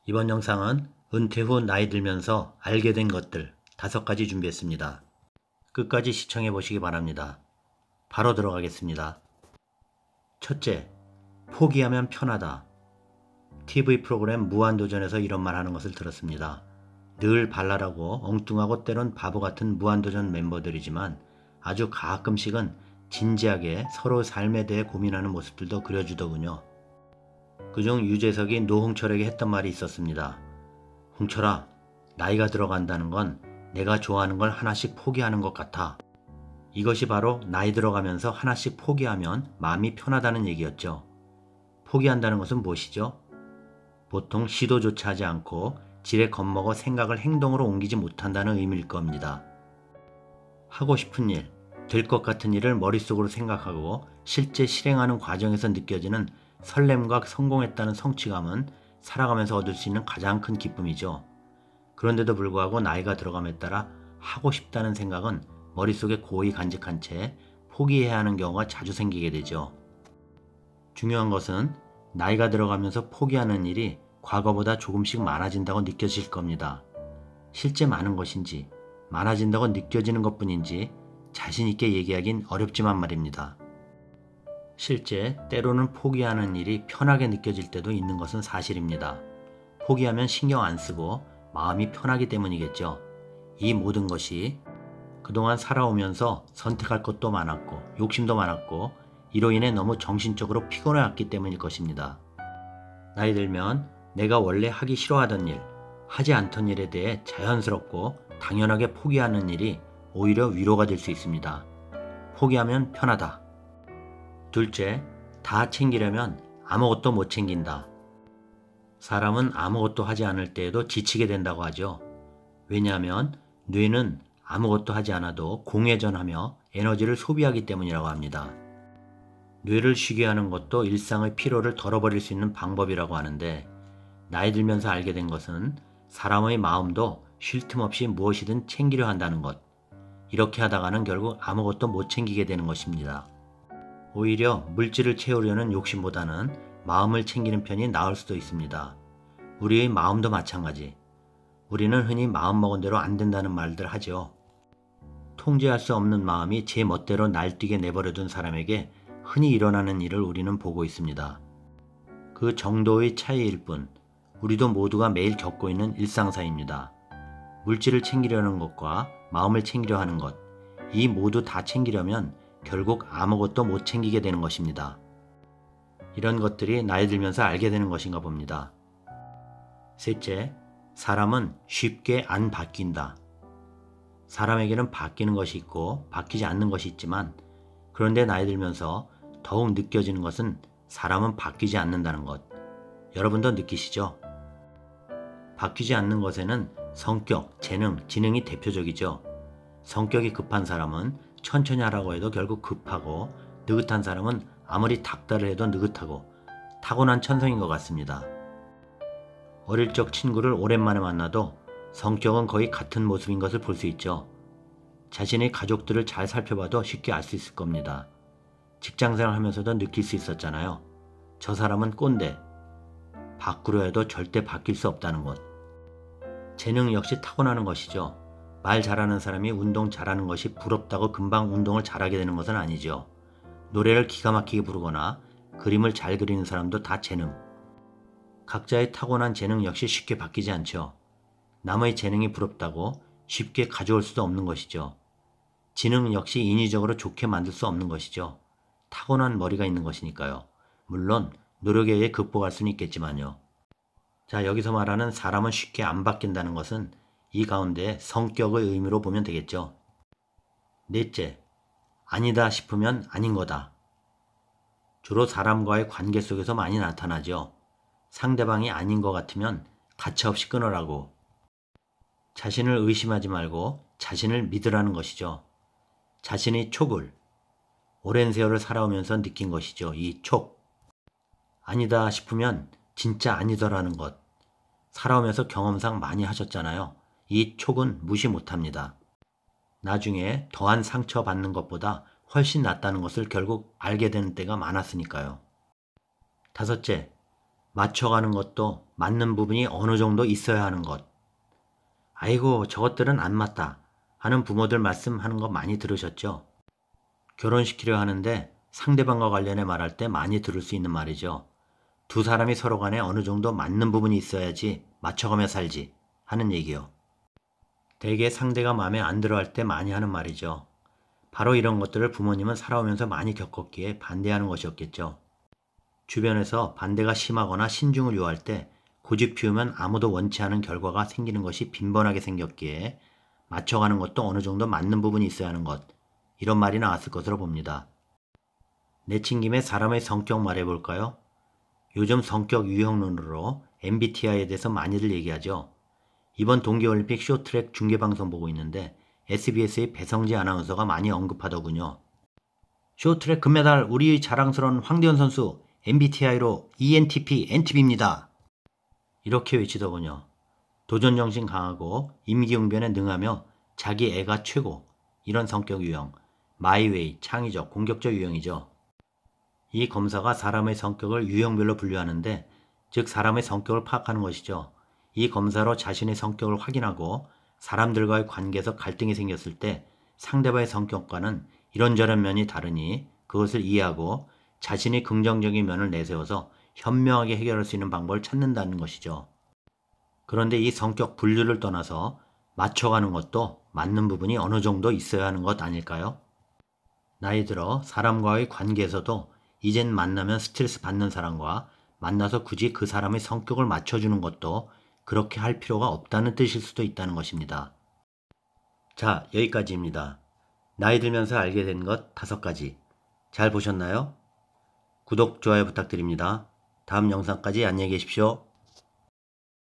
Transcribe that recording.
이번 영상은 은퇴 후 나이 들면서 알게 된 것들 5가지 준비했습니다. 끝까지 시청해 보시기 바랍니다. 바로 들어가겠습니다. 첫째, 포기하면 편하다. TV 프로그램 무한도전에서 이런 말 하는 것을 들었습니다. 늘 발랄하고 엉뚱하고 때론 바보 같은 무한도전 멤버들이지만 아주 가끔씩은 진지하게 서로 삶에 대해 고민하는 모습들도 그려주더군요. 그중 유재석이 노홍철에게 했던 말이 있었습니다. 홍철아, 나이가 들어간다는 건 내가 좋아하는 걸 하나씩 포기하는 것 같아. 이것이 바로 나이 들어가면서 하나씩 포기하면 마음이 편하다는 얘기였죠. 포기한다는 것은 무엇이죠? 보통 시도조차 하지 않고 지레 겁먹어 생각을 행동으로 옮기지 못한다는 의미일 겁니다. 하고 싶은 일, 될 것 같은 일을 머릿속으로 생각하고 실제 실행하는 과정에서 느껴지는 설렘과 성공했다는 성취감은 살아가면서 얻을 수 있는 가장 큰 기쁨이죠. 그런데도 불구하고 나이가 들어감에 따라 하고 싶다는 생각은 머릿속에 고이 간직한 채 포기해야 하는 경우가 자주 생기게 되죠. 중요한 것은 나이가 들어가면서 포기하는 일이 과거보다 조금씩 많아진다고 느껴질 겁니다. 실제 많은 것인지 많아진다고 느껴지는 것뿐인지 자신 있게 얘기하긴 어렵지만 말입니다. 실제 때로는 포기하는 일이 편하게 느껴질 때도 있는 것은 사실입니다. 포기하면 신경 안 쓰고 마음이 편하기 때문이겠죠. 이 모든 것이 그동안 살아오면서 선택할 것도 많았고 욕심도 많았고 이로 인해 너무 정신적으로 피곤해왔기 때문일 것입니다. 나이 들면 내가 원래 하기 싫어하던 일, 하지 않던 일에 대해 자연스럽고 당연하게 포기하는 일이 오히려 위로가 될 수 있습니다. 포기하면 편하다. 둘째, 다 챙기려면 아무것도 못 챙긴다. 사람은 아무것도 하지 않을 때에도 지치게 된다고 하죠. 왜냐하면 뇌는 아무것도 하지 않아도 공회전하며 에너지를 소비하기 때문이라고 합니다. 뇌를 쉬게 하는 것도 일상의 피로를 덜어버릴 수 있는 방법이라고 하는데 나이 들면서 알게 된 것은 사람의 마음도 쉴 틈 없이 무엇이든 챙기려 한다는 것. 이렇게 하다가는 결국 아무것도 못 챙기게 되는 것입니다. 오히려 물질을 채우려는 욕심보다는 마음을 챙기는 편이 나을 수도 있습니다. 우리의 마음도 마찬가지. 우리는 흔히 마음먹은 대로 안 된다는 말들 하죠. 통제할 수 없는 마음이 제 멋대로 날뛰게 내버려둔 사람에게 흔히 일어나는 일을 우리는 보고 있습니다. 그 정도의 차이일 뿐 우리도 모두가 매일 겪고 있는 일상사입니다. 물질을 챙기려는 것과 마음을 챙기려 하는 것, 이 모두 다 챙기려면 결국 아무것도 못 챙기게 되는 것입니다. 이런 것들이 나이 들면서 알게 되는 것인가 봅니다. 셋째, 사람은 쉽게 안 바뀐다. 사람에게는 바뀌는 것이 있고 바뀌지 않는 것이 있지만 그런데 나이 들면서 더욱 느껴지는 것은 사람은 바뀌지 않는다는 것. 여러분도 느끼시죠? 바뀌지 않는 것에는 성격, 재능, 지능이 대표적이죠. 성격이 급한 사람은 천천히 하라고 해도 결국 급하고 느긋한 사람은 아무리 닥달을 해도 느긋하고 타고난 천성인 것 같습니다. 어릴 적 친구를 오랜만에 만나도 성격은 거의 같은 모습인 것을 볼 수 있죠. 자신의 가족들을 잘 살펴봐도 쉽게 알 수 있을 겁니다. 직장생활 하면서도 느낄 수 있었잖아요. 저 사람은 꼰대. 바꾸려 해도 절대 바뀔 수 없다는 것. 재능 역시 타고나는 것이죠. 말 잘하는 사람이 운동 잘하는 것이 부럽다고 금방 운동을 잘하게 되는 것은 아니죠. 노래를 기가 막히게 부르거나 그림을 잘 그리는 사람도 다 재능. 각자의 타고난 재능 역시 쉽게 바뀌지 않죠. 남의 재능이 부럽다고 쉽게 가져올 수도 없는 것이죠. 지능 역시 인위적으로 좋게 만들 수 없는 것이죠. 타고난 머리가 있는 것이니까요. 물론 노력에 의해 극복할 수는 있겠지만요. 자, 여기서 말하는 사람은 쉽게 안 바뀐다는 것은 이 가운데 성격의 의미로 보면 되겠죠. 넷째, 아니다 싶으면 아닌 거다. 주로 사람과의 관계 속에서 많이 나타나죠. 상대방이 아닌 것 같으면 가차없이 끊으라고. 자신을 의심하지 말고 자신을 믿으라는 것이죠. 자신의 촉을 오랜 세월을 살아오면서 느낀 것이죠. 이 촉. 아니다 싶으면 진짜 아니더라는 것. 살아오면서 경험상 많이 하셨잖아요. 이 촉은 무시 못합니다. 나중에 더한 상처받는 것보다 훨씬 낫다는 것을 결국 알게 되는 때가 많았으니까요. 다섯째, 맞춰가는 것도 맞는 부분이 어느 정도 있어야 하는 것. 아이고, 저것들은 안 맞다 하는 부모들 말씀하는 거 많이 들으셨죠? 결혼시키려 하는데 상대방과 관련해 말할 때 많이 들을 수 있는 말이죠. 두 사람이 서로 간에 어느 정도 맞는 부분이 있어야지 맞춰가며 살지 하는 얘기요. 대개 상대가 마음에 안 들어 할 때 많이 하는 말이죠. 바로 이런 것들을 부모님은 살아오면서 많이 겪었기에 반대하는 것이었겠죠. 주변에서 반대가 심하거나 신중을 요할 때 고집 피우면 아무도 원치 않은 결과가 생기는 것이 빈번하게 생겼기에 맞춰가는 것도 어느 정도 맞는 부분이 있어야 하는 것, 이런 말이 나왔을 것으로 봅니다. 내친 김에 사람의 성격 말해볼까요? 요즘 성격 유형론으로 MBTI에 대해서 많이들 얘기하죠. 이번 동계올림픽 쇼트트랙 중계방송 보고 있는데 SBS의 배성재 아나운서가 많이 언급하더군요. 쇼트트랙 금메달 우리 자랑스러운 황대현 선수 MBTI로 ENTP, NTP입니다. 이렇게 외치더군요. 도전정신 강하고 임기응변에 능하며 자기 애가 최고, 이런 성격 유형, 마이웨이, 창의적, 공격적 유형이죠. 이 검사가 사람의 성격을 유형별로 분류하는데, 즉 사람의 성격을 파악하는 것이죠. 이 검사로 자신의 성격을 확인하고 사람들과의 관계에서 갈등이 생겼을 때 상대방의 성격과는 이런저런 면이 다르니 그것을 이해하고 자신이 긍정적인 면을 내세워서 현명하게 해결할 수 있는 방법을 찾는다는 것이죠. 그런데 이 성격 분류를 떠나서 맞춰가는 것도 맞는 부분이 어느 정도 있어야 하는 것 아닐까요? 나이 들어 사람과의 관계에서도 이젠 만나면 스트레스 받는 사람과 만나서 굳이 그 사람의 성격을 맞춰주는 것도 그렇게 할 필요가 없다는 뜻일 수도 있다는 것입니다. 자, 여기까지입니다. 나이 들면서 알게 된 것 5가지. 잘 보셨나요? 구독, 좋아요 부탁드립니다. 다음 영상까지 안녕히 계십시오.